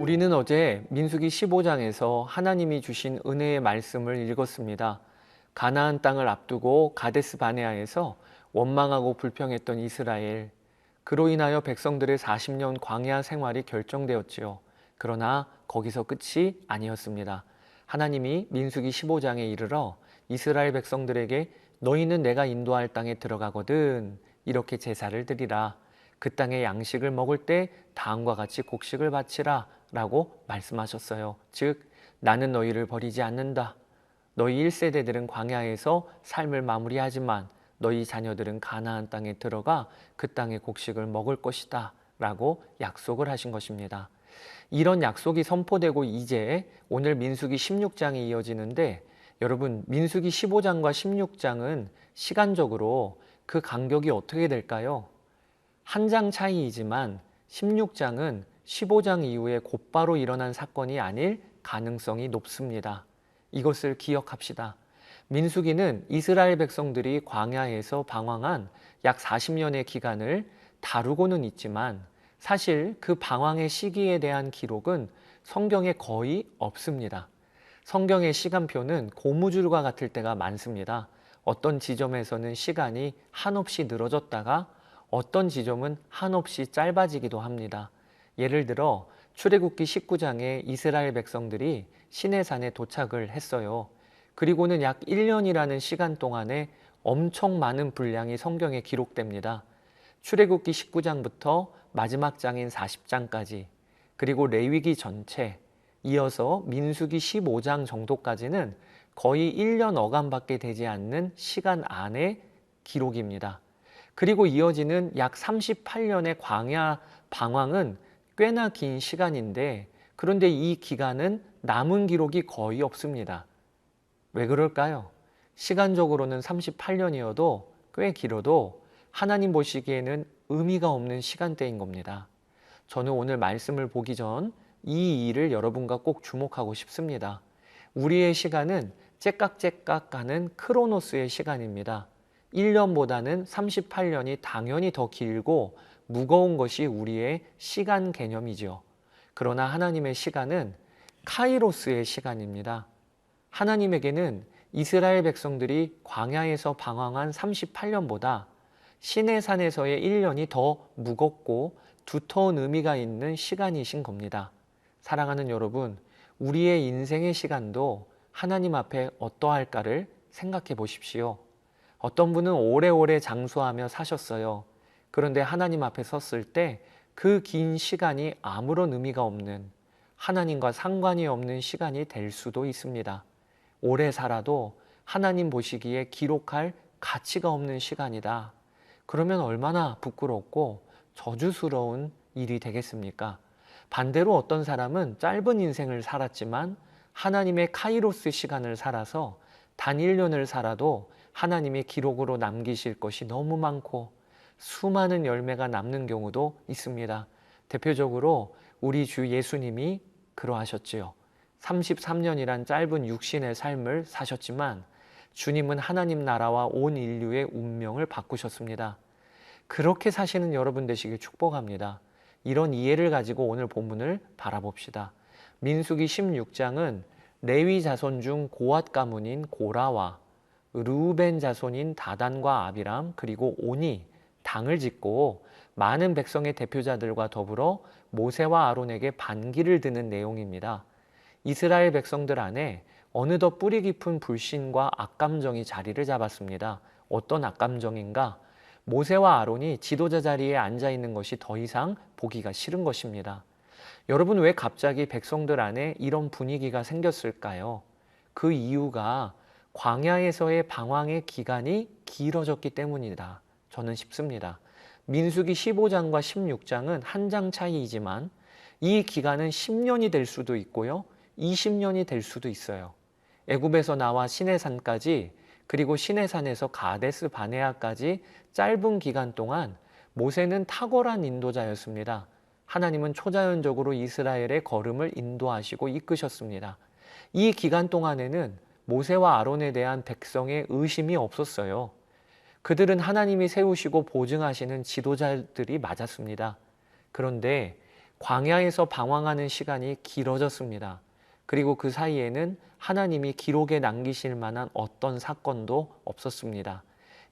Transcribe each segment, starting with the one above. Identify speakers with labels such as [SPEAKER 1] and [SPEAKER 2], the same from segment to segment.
[SPEAKER 1] 우리는 어제 민수기 15장에서 하나님이 주신 은혜의 말씀을 읽었습니다. 가나안 땅을 앞두고 가데스 바네아에서 원망하고 불평했던 이스라엘. 그로 인하여 백성들의 40년 광야 생활이 결정되었지요. 그러나 거기서 끝이 아니었습니다. 하나님이 민수기 15장에 이르러 이스라엘 백성들에게 너희는 내가 인도할 땅에 들어가거든 이렇게 제사를 드리라. 그 땅의 양식을 먹을 때 다음과 같이 곡식을 바치라 라고 말씀하셨어요. 즉 나는 너희를 버리지 않는다. 너희 1세대들은 광야에서 삶을 마무리하지만 너희 자녀들은 가나안 땅에 들어가 그 땅의 곡식을 먹을 것이다 라고 약속을 하신 것입니다. 이런 약속이 선포되고 이제 오늘 민수기 16장이 이어지는데 여러분 민수기 15장과 16장은 시간적으로 그 간격이 어떻게 될까요? 한 장 차이이지만 16장은 15장 이후에 곧바로 일어난 사건이 아닐 가능성이 높습니다. 이것을 기억합시다. 민수기는 이스라엘 백성들이 광야에서 방황한 약 40년의 기간을 다루고는 있지만 사실 그 방황의 시기에 대한 기록은 성경에 거의 없습니다. 성경의 시간표는 고무줄과 같을 때가 많습니다. 어떤 지점에서는 시간이 한없이 늘어졌다가 어떤 지점은 한없이 짧아지기도 합니다. 예를 들어 출애굽기 19장에 이스라엘 백성들이 시내산에 도착을 했어요. 그리고는 약 1년이라는 시간 동안에 엄청 많은 분량이 성경에 기록됩니다. 출애굽기 19장부터 마지막 장인 40장까지 그리고 레위기 전체 이어서 민수기 15장 정도까지는 거의 1년 어간밖에 되지 않는 시간 안의 기록입니다. 그리고 이어지는 약 38년의 광야 방황은 꽤나 긴 시간인데 그런데 이 기간은 남은 기록이 거의 없습니다. 왜 그럴까요? 시간적으로는 38년이어도 꽤 길어도 하나님 보시기에는 의미가 없는 시간대인 겁니다. 저는 오늘 말씀을 보기 전 이 일을 여러분과 꼭 주목하고 싶습니다. 우리의 시간은 째깍째깍 가는 크로노스의 시간입니다. 1년보다는 38년이 당연히 더 길고 무거운 것이 우리의 시간 개념이죠. 그러나 하나님의 시간은 카이로스의 시간입니다. 하나님에게는 이스라엘 백성들이 광야에서 방황한 38년보다 시내산에서의 1년이 더 무겁고 두터운 의미가 있는 시간이신 겁니다. 사랑하는 여러분, 우리의 인생의 시간도 하나님 앞에 어떠할까를 생각해 보십시오. 어떤 분은 오래오래 장수하며 사셨어요. 그런데 하나님 앞에 섰을 때 그 긴 시간이 아무런 의미가 없는 하나님과 상관이 없는 시간이 될 수도 있습니다. 오래 살아도 하나님 보시기에 기록할 가치가 없는 시간이다. 그러면 얼마나 부끄럽고 저주스러운 일이 되겠습니까? 반대로 어떤 사람은 짧은 인생을 살았지만 하나님의 카이로스 시간을 살아서 단 1년을 살아도 하나님이 기록으로 남기실 것이 너무 많고 수많은 열매가 남는 경우도 있습니다. 대표적으로 우리 주 예수님이 그러하셨지요. 33년이란 짧은 육신의 삶을 사셨지만 주님은 하나님 나라와 온 인류의 운명을 바꾸셨습니다. 그렇게 사시는 여러분 되시길 축복합니다. 이런 이해를 가지고 오늘 본문을 바라봅시다. 민수기 16장은 레위 자손 중 고앗 가문인 고라와 르우벤 자손인 다단과 아비람 그리고 온이 당을 짓고 많은 백성의 대표자들과 더불어 모세와 아론에게 반기를 드는 내용입니다. 이스라엘 백성들 안에 어느덧 뿌리 깊은 불신과 악감정이 자리를 잡았습니다. 어떤 악감정인가? 모세와 아론이 지도자 자리에 앉아 있는 것이 더 이상 보기가 싫은 것입니다. 여러분, 왜 갑자기 백성들 안에 이런 분위기가 생겼을까요? 그 이유가 광야에서의 방황의 기간이 길어졌기 때문이다. 저는 싶습니다. 민수기 15장과 16장은 한 장 차이이지만 이 기간은 10년이 될 수도 있고요. 20년이 될 수도 있어요. 애굽에서 나와 시내산까지 그리고 시내산에서 가데스 바네아까지 짧은 기간 동안 모세는 탁월한 인도자였습니다. 하나님은 초자연적으로 이스라엘의 걸음을 인도하시고 이끄셨습니다. 이 기간 동안에는 모세와 아론에 대한 백성의 의심이 없었어요. 그들은 하나님이 세우시고 보증하시는 지도자들이 맞았습니다. 그런데 광야에서 방황하는 시간이 길어졌습니다. 그리고 그 사이에는 하나님이 기록에 남기실 만한 어떤 사건도 없었습니다.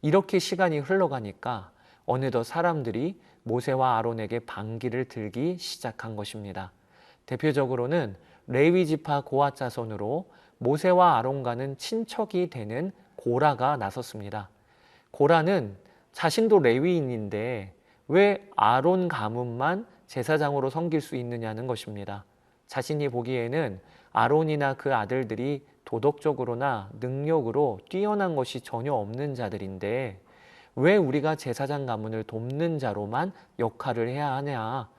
[SPEAKER 1] 이렇게 시간이 흘러가니까 어느덧 사람들이 모세와 아론에게 반기를 들기 시작한 것입니다. 대표적으로는 레위 지파 고핫 자손으로 모세와 아론과는 친척이 되는 고라가 나섰습니다. 고라는 자신도 레위인인데 왜 아론 가문만 제사장으로 섬길 수 있느냐는 것입니다. 자신이 보기에는 아론이나 그 아들들이 도덕적으로나 능력으로 뛰어난 것이 전혀 없는 자들인데 왜 우리가 제사장 가문을 돕는 자로만 역할을 해야 하냐.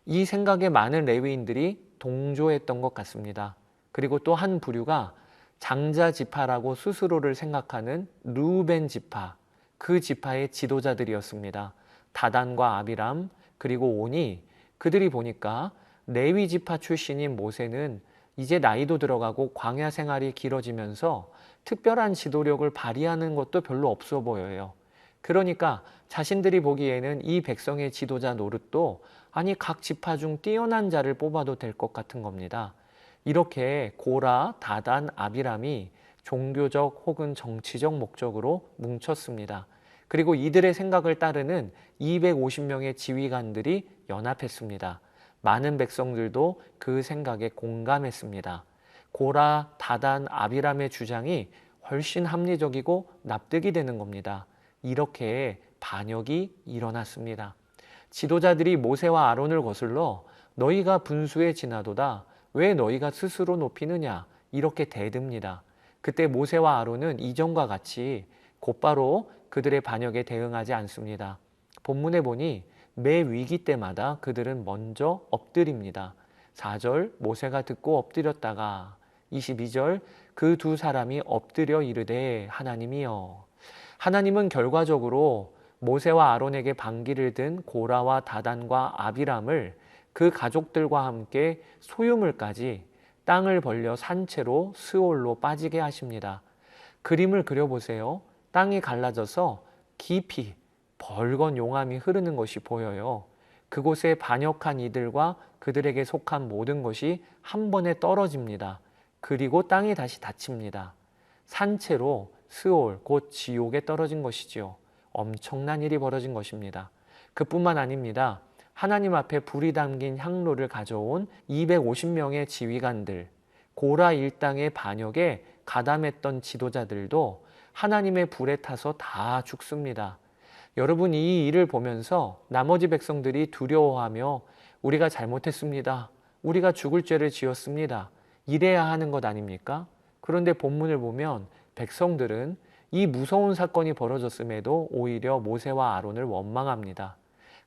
[SPEAKER 1] 이 생각에 많은 레위인들이 동조했던 것 같습니다. 그리고 또 한 부류가 장자 지파라고 스스로를 생각하는 르우벤 지파, 그 지파의 지도자들이었습니다. 다단과 아비람 그리고 오니, 그들이 보니까 레위 지파 출신인 모세는 이제 나이도 들어가고 광야 생활이 길어지면서 특별한 지도력을 발휘하는 것도 별로 없어 보여요. 그러니까 자신들이 보기에는 이 백성의 지도자 노릇도 아니 각 지파 중 뛰어난 자를 뽑아도 될 것 같은 겁니다. 이렇게 고라, 다단, 아비람이 종교적 혹은 정치적 목적으로 뭉쳤습니다. 그리고 이들의 생각을 따르는 250명의 지휘관들이 연합했습니다. 많은 백성들도 그 생각에 공감했습니다. 고라, 다단, 아비람의 주장이 훨씬 합리적이고 납득이 되는 겁니다. 이렇게 반역이 일어났습니다. 지도자들이 모세와 아론을 거슬러 너희가 분수에 지나도다 왜 너희가 스스로 높이느냐 이렇게 대듭니다. 그때 모세와 아론은 이전과 같이 곧바로 그들의 반역에 대응하지 않습니다. 본문에 보니 매 위기 때마다 그들은 먼저 엎드립니다. 4절 모세가 듣고 엎드렸다가 22절 그 두 사람이 엎드려 이르되 하나님이여. 하나님은 결과적으로 모세와 아론에게 반기를 든 고라와 다단과 아비람을 그 가족들과 함께 소유물까지 땅을 벌려 산채로 스올로 빠지게 하십니다. 그림을 그려보세요. 땅이 갈라져서 깊이 벌건 용암이 흐르는 것이 보여요. 그곳에 반역한 이들과 그들에게 속한 모든 것이 한 번에 떨어집니다. 그리고 땅이 다시 닫힙니다. 산채로 스올 곧 지옥에 떨어진 것이지요. 엄청난 일이 벌어진 것입니다. 그뿐만 아닙니다. 하나님 앞에 불이 담긴 향로를 가져온 250명의 지휘관들, 고라 일당의 반역에 가담했던 지도자들도 하나님의 불에 타서 다 죽습니다. 여러분, 이 일을 보면서 나머지 백성들이 두려워하며 우리가 잘못했습니다. 우리가 죽을 죄를 지었습니다. 이래야 하는 것 아닙니까? 그런데 본문을 보면 백성들은 이 무서운 사건이 벌어졌음에도 오히려 모세와 아론을 원망합니다.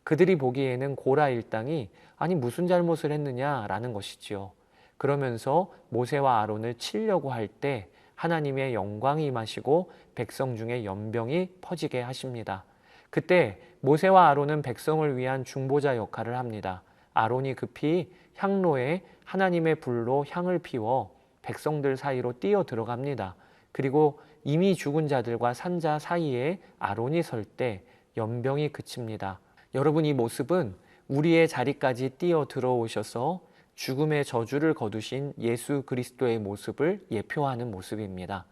[SPEAKER 1] 그들이 보기에는 고라 일당이 아니 무슨 잘못을 했느냐라는 것이지요. 그러면서 모세와 아론을 치려고 할 때 하나님의 영광이 임하시고 백성 중에 연병이 퍼지게 하십니다. 그때 모세와 아론은 백성을 위한 중보자 역할을 합니다. 아론이 급히 향로에 하나님의 불로 향을 피워 백성들 사이로 뛰어 들어갑니다. 그리고 이미 죽은 자들과 산자 사이에 아론이 설 때 연병이 그칩니다. 여러분, 이 모습은 우리의 자리까지 뛰어 들어오셔서 죽음의 저주를 거두신 예수 그리스도의 모습을 예표하는 모습입니다.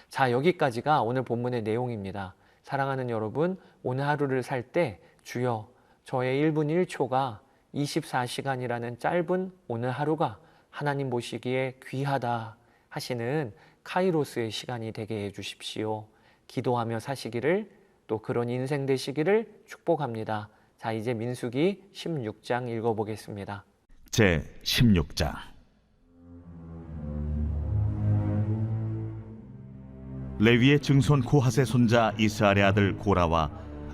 [SPEAKER 1] 자, 여기까지가 오늘 본문의 내용입니다. 사랑하는 여러분, 오늘 하루를 살 때 주여 저의 1분 1초가 24시간이라는 짧은 오늘 하루가 하나님 보시기에 귀하다 하시는 카이로스의 시간이 되게 해주십시오. 기도하며 사시기를, 또 그런 인생 되시기를 축복합니다. 자, 이제 민수기 16장 읽어보겠습니다.
[SPEAKER 2] 제 16장. 레위의 증손 고핫의 손자 이스라엘의 아들 고라와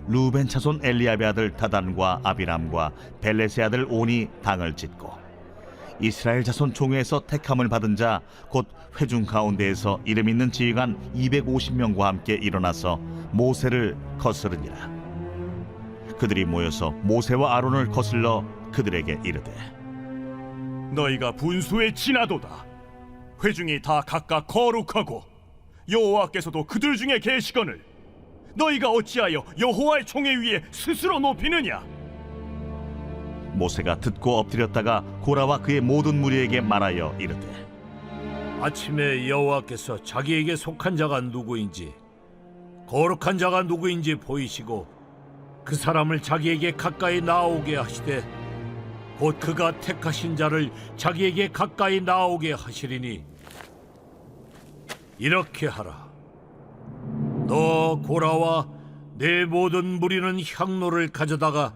[SPEAKER 2] 루벤 차손 엘리압의 아들 다단과 아비람과 벨렛의 아들 온이 당을 짓고 이스라엘 자손 총회에서 택함을 받은 자 곧 회중 가운데에서 이름 있는 지휘관 250명과 함께 일어나서 모세를 거스르니라. 그들이 모여서 모세와 아론을 거슬러 그들에게 이르되
[SPEAKER 3] 너희가 분수에 지나도다. 회중이 다 각각 거룩하고 여호와께서도 그들 중에 계시거늘 너희가 어찌하여 여호와의 총회 위에 스스로 높이느냐?
[SPEAKER 2] 모세가 듣고 엎드렸다가 고라와 그의 모든 무리에게 말하여 이르되
[SPEAKER 4] 아침에 여호와께서 자기에게 속한 자가 누구인지 거룩한 자가 누구인지 보이시고 그 사람을 자기에게 가까이 나오게 하시되 곧 그가 택하신 자를 자기에게 가까이 나오게 하시리니 이렇게 하라. 너 고라와 내 모든 무리는 향로를 가져다가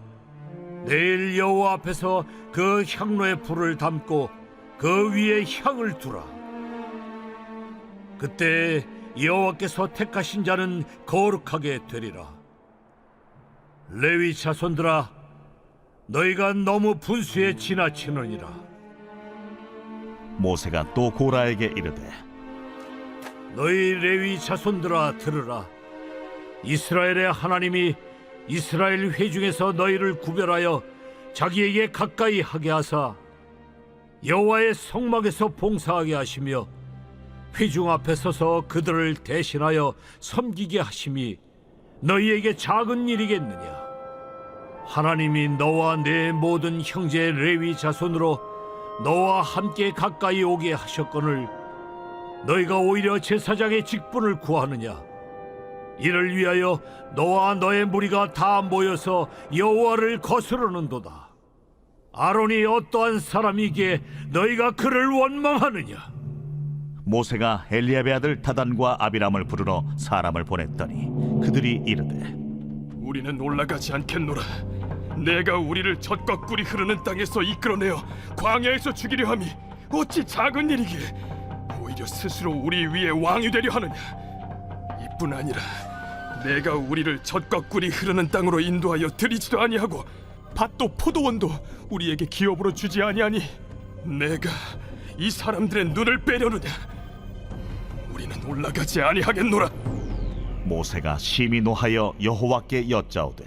[SPEAKER 4] 내일 여호와 앞에서 그 향로에 불을 담고 그 위에 향을 두라. 그때 여호와께서 택하신 자는 거룩하게 되리라. 레위 자손들아, 너희가 너무 분수에 지나치느니라.
[SPEAKER 2] 모세가 또 고라에게 이르되
[SPEAKER 4] 너희 레위 자손들아 들으라. 이스라엘의 하나님이 이스라엘 회중에서 너희를 구별하여 자기에게 가까이 하게 하사 여호와의 성막에서 봉사하게 하시며 회중 앞에 서서 그들을 대신하여 섬기게 하심이 너희에게 작은 일이겠느냐. 하나님이 너와 내 모든 형제 레위 자손으로 너와 함께 가까이 오게 하셨거늘 너희가 오히려 제사장의 직분을 구하느냐. 이를 위하여 너와 너의 무리가 다 모여서 여호와를 거스르는도다. 아론이 어떠한 사람이기에 너희가 그를 원망하느냐.
[SPEAKER 2] 모세가 엘리압의 아들 다단과 아비람을 부르러 사람을 보냈더니 그들이 이르되
[SPEAKER 3] 우리는 올라가지 않겠노라. 내가 우리를 젖과 꿀이 흐르는 땅에서 이끌어내어 광야에서 죽이려 함이 어찌 작은 일이기에 오히려 스스로 우리 위에 왕이 되려 하느냐. 이뿐 아니라 내가 우리를 젖과 꿀이 흐르는 땅으로 인도하여 들이지도 아니하고 밭도 포도원도 우리에게 기업으로 주지 아니하니 내가 이 사람들의 눈을 빼려느냐. 우리는 올라가지 아니하겠노라.
[SPEAKER 2] 모세가 심히 노하여 여호와께 여짜오되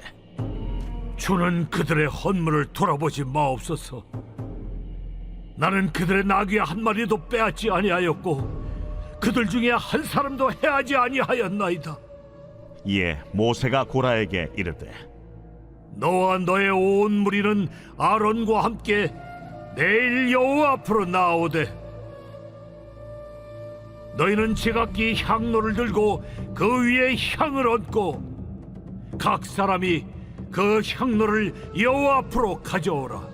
[SPEAKER 4] 주는 그들의 헌물을 돌아보지 마옵소서. 나는 그들의 나귀 한 마리도 빼앗지 아니하였고 그들 중에 한 사람도 해하지 아니하였나이다.
[SPEAKER 2] 이에 모세가 고라에게 이르되
[SPEAKER 4] 너와 너의 온 무리는 아론과 함께 내일 여호와 앞으로 나오되 너희는 제각기 향로를 들고 그 위에 향을 얹고 각 사람이 그 향로를 여호와 앞으로 가져오라.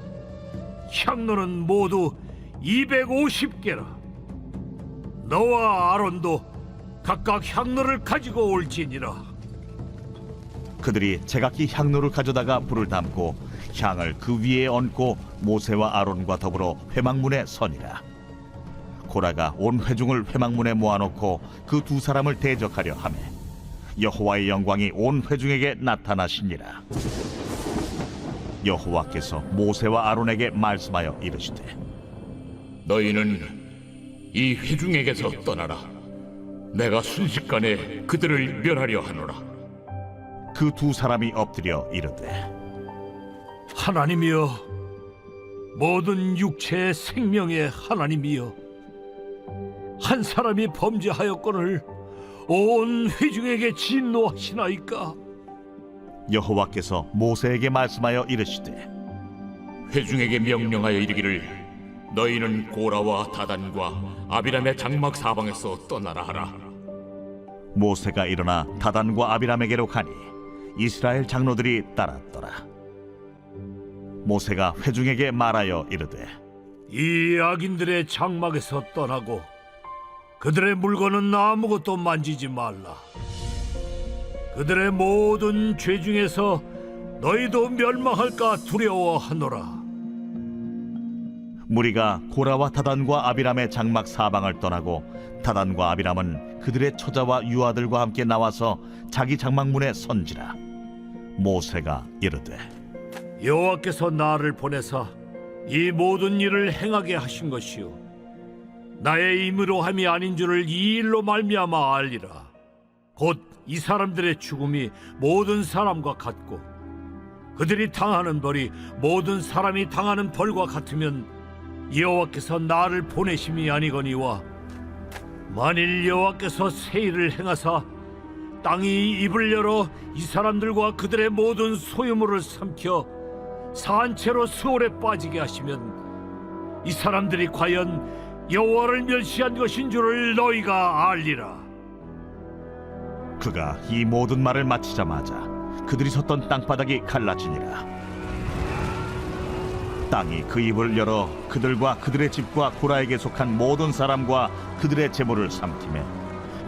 [SPEAKER 4] 향로는 모두 250개라. 너와 아론도 각각 향로를 가지고 올지니라.
[SPEAKER 2] 그들이 제각기 향로를 가져다가 불을 담고 향을 그 위에 얹고 모세와 아론과 더불어 회막문에 서니라. 고라가 온 회중을 회막문에 모아놓고 그 두 사람을 대적하려 하매 여호와의 영광이 온 회중에게 나타나시니라. 여호와께서 모세와 아론에게 말씀하여 이르시되
[SPEAKER 5] 너희는 이 회중에게서 떠나라. 내가 순식간에 그들을 멸하려 하노라.
[SPEAKER 2] 그 두 사람이 엎드려 이르되
[SPEAKER 4] 하나님이여, 모든 육체의 생명의 하나님이여, 한 사람이 범죄하였거늘 온 회중에게 진노하시나이까.
[SPEAKER 2] 여호와께서 모세에게 말씀하여 이르시되
[SPEAKER 5] 회중에게 명령하여 이르기를 너희는 고라와 다단과 아비람의 장막 사방에서 떠나라 하라.
[SPEAKER 2] 모세가 일어나 다단과 아비람에게로 가니 이스라엘 장로들이 따랐더라. 모세가 회중에게 말하여 이르되
[SPEAKER 4] 이 악인들의 장막에서 떠나고 그들의 물건은 아무것도 만지지 말라. 그들의 모든 죄 중에서 너희도 멸망할까 두려워하노라.
[SPEAKER 2] 무리가 고라와 다단과 아비람의 장막 사방을 떠나고 다단과 아비람은 그들의 처자와 유아들과 함께 나와서 자기 장막문에 선지라. 모세가 이르되
[SPEAKER 4] 여호와께서 나를 보내사 이 모든 일을 행하게 하신 것이요 나의 임의로 함이 아닌 줄을 이 일로 말미암아 알리라. 곧 이 사람들의 죽음이 모든 사람과 같고 그들이 당하는 벌이 모든 사람이 당하는 벌과 같으면 여호와께서 나를 보내심이 아니거니와 만일 여호와께서 새 일을 행하사 땅이 입을 열어 이 사람들과 그들의 모든 소유물을 삼켜 산채로 수월에 빠지게 하시면 이 사람들이 과연 여호와를 멸시한 것인 줄을 너희가 알리라.
[SPEAKER 2] 그가 이 모든 말을 마치자마자 그들이 섰던 땅바닥이 갈라지니라. 땅이 그 입을 열어 그들과 그들의 집과 고라에게 속한 모든 사람과 그들의 재물을 삼키매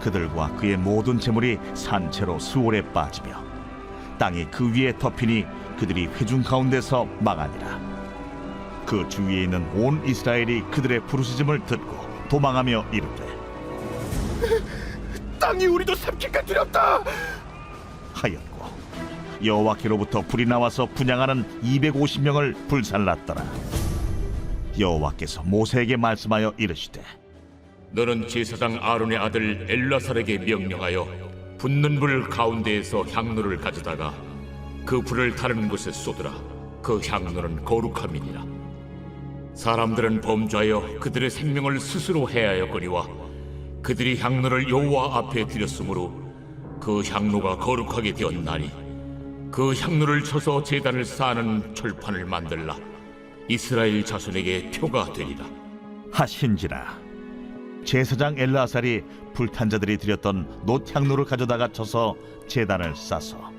[SPEAKER 2] 그들과 그의 모든 재물이 산채로 수월에 빠지며 땅이 그 위에 덮이니 그들이 회중 가운데서 망하니라. 그 주위에 있는 온 이스라엘이 그들의 부르짖음을 듣고 도망하며 이르되
[SPEAKER 3] 땅이 우리도 삼킬까 두렵다.
[SPEAKER 2] 하였고 여호와께로부터 불이 나와서 분향하는 250명을 불살랐더라. 여호와께서 모세에게 말씀하여 이르시되
[SPEAKER 5] 너는 제사장 아론의 아들 엘라살에게 명령하여 붙는 불 가운데에서 향로를 가져다가 그 불을 다른 곳에 쏟으라. 그 향로는 거룩함이니라. 사람들은 범죄하여 그들의 생명을 스스로 해하였거니와 그들이 향로를 여호와 앞에 드렸으므로 그 향로가 거룩하게 되었나니 그 향로를 쳐서 제단을 쌓는 철판을 만들라. 이스라엘 자손에게 표가 되리라.
[SPEAKER 2] 하신지라. 제사장 엘르아살이 불탄 자들이 드렸던 놋향로를 가져다가 쳐서 제단을 싸서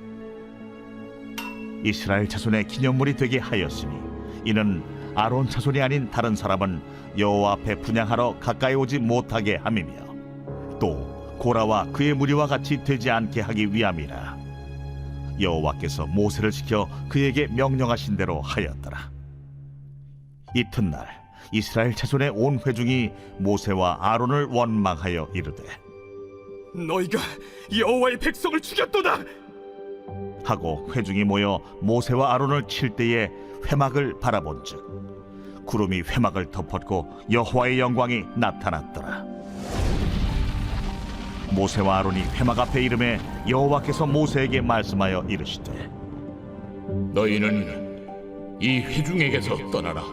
[SPEAKER 2] 이스라엘 자손의 기념물이 되게 하였으니 이는 아론 자손이 아닌 다른 사람은 여호와 앞에 분향하러 가까이 오지 못하게 함이며 또 고라와 그의 무리와 같이 되지 않게 하기 위함이라. 여호와께서 모세를 시켜 그에게 명령하신 대로 하였더라. 이튿날 이스라엘 자손의 온 회중이 모세와 아론을 원망하여 이르되
[SPEAKER 3] 너희가 여호와의 백성을 죽였도다.
[SPEAKER 2] 하고 회중이 모여 모세와 아론을 칠 때에 회막을 바라본즉 구름이 회막을 덮었고 여호와의 영광이 나타났더라. 모세와 아론이 회막 앞에 이름에 여호와께서 모세에게 말씀하여 이르시되
[SPEAKER 5] 너희는 이 회중에게서 떠나라.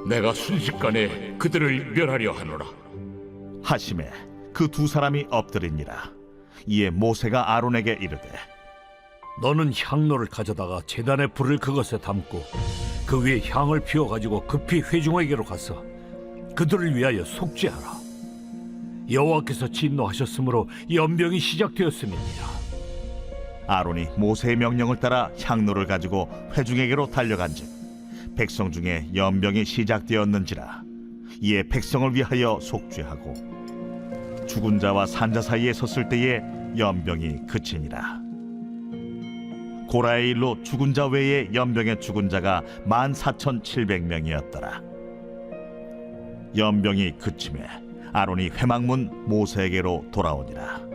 [SPEAKER 5] 내가 순식간에 그들을 멸하려 하노라.
[SPEAKER 2] 하심에 그 두 사람이 엎드리니라. 이에 모세가 아론에게 이르되
[SPEAKER 4] 너는 향로를 가져다가 제단의 불을 그것에 담고 그 위에 향을 피워가지고 급히 회중에게로 가서 그들을 위하여 속죄하라. 여호와께서 진노하셨으므로 연병이 시작되었음이니라.
[SPEAKER 2] 아론이 모세의 명령을 따라 향로를 가지고 회중에게로 달려간즉 백성 중에 연병이 시작되었는지라. 이에 백성을 위하여 속죄하고 죽은 자와 산자 사이에 섰을 때에 연병이 그치니라. 고라의 일로 죽은 자 외에 연병에 죽은 자가 14,700명이었더라. 연병이 그침에 아론이 회막문 모세에게로 돌아오니라.